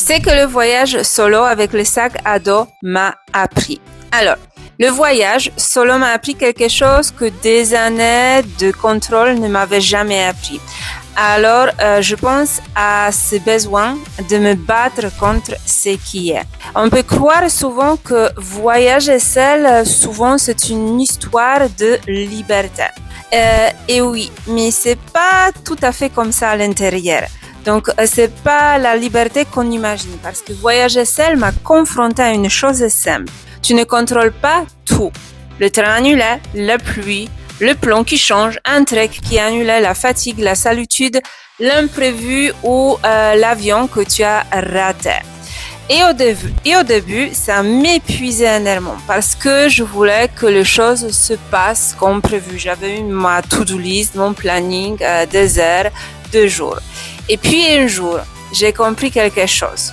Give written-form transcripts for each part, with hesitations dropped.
C'est que le voyage solo avec le sac à dos m'a appris. Alors, le voyage solo m'a appris quelque chose que des années de contrôle ne m'avaient jamais appris. Alors, je pense à ce besoin de me battre contre ce qui est. On peut croire souvent que voyager seul, souvent c'est une histoire de liberté. Et oui, mais c'est pas tout à fait comme ça à l'intérieur. Donc, c'est pas la liberté qu'on imagine parce que voyager seul m'a confronté à une chose simple. Tu ne contrôles pas tout. Le train annulé, la pluie, le plan qui change, un trek qui annule, la fatigue, la solitude, l'imprévu ou l'avion que tu as raté. Et au début, ça m'épuisait énormément parce que je voulais que les choses se passent comme prévu. J'avais eu ma to-do list, mon planning, des heures, 2 jours. Et puis un jour, j'ai compris quelque chose.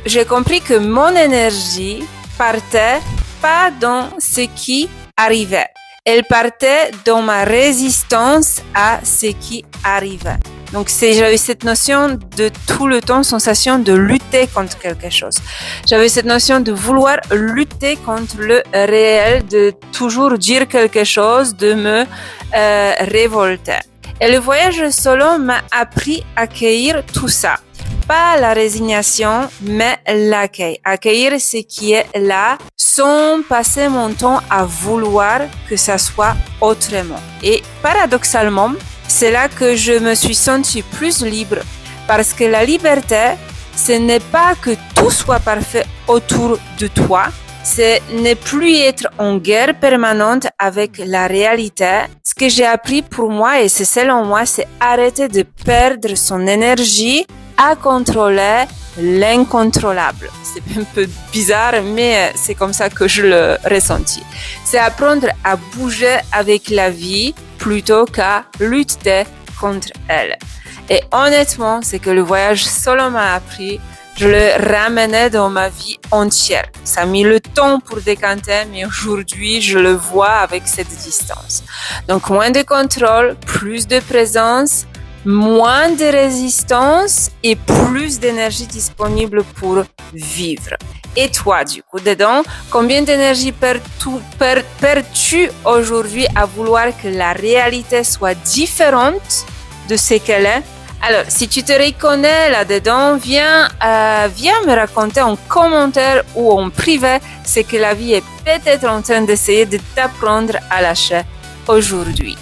J'ai compris que mon énergie partait pas dans ce qui arrivait. Elle partait dans ma résistance à ce qui arrivait. Donc, j'avais cette notion de tout le temps, sensation de lutter contre quelque chose. J'avais cette notion de vouloir lutter contre le réel, de toujours dire quelque chose, de me révolter. Et le voyage solo m'a appris à accueillir tout ça. Pas la résignation, mais l'accueil. Accueillir ce qui est là sans passer mon temps à vouloir que ça soit autrement. Et paradoxalement, c'est là que je me suis sentie plus libre. Parce que la liberté, ce n'est pas que tout soit parfait autour de toi. C'est ne plus être en guerre permanente avec la réalité. Ce que j'ai appris pour moi, et c'est selon moi, c'est arrêter de perdre son énergie à contrôler l'incontrôlable. C'est un peu bizarre, mais c'est comme ça que je le ressentis. C'est apprendre à bouger avec la vie plutôt qu'à lutter contre elle. Et honnêtement, c'est que le voyage solo m'a appris. Je le ramenais dans ma vie entière. Ça a mis le temps pour décanter, mais aujourd'hui, je le vois avec cette distance. Donc, moins de contrôle, plus de présence, moins de résistance et plus d'énergie disponible pour vivre. Et toi, du coup, dedans, combien d'énergie perds-tu aujourd'hui à vouloir que la réalité soit différente de ce qu'elle est? Alors, si tu te reconnais là-dedans, viens me raconter en commentaire ou en privé ce que la vie est peut-être en train d'essayer de t'apprendre à lâcher aujourd'hui.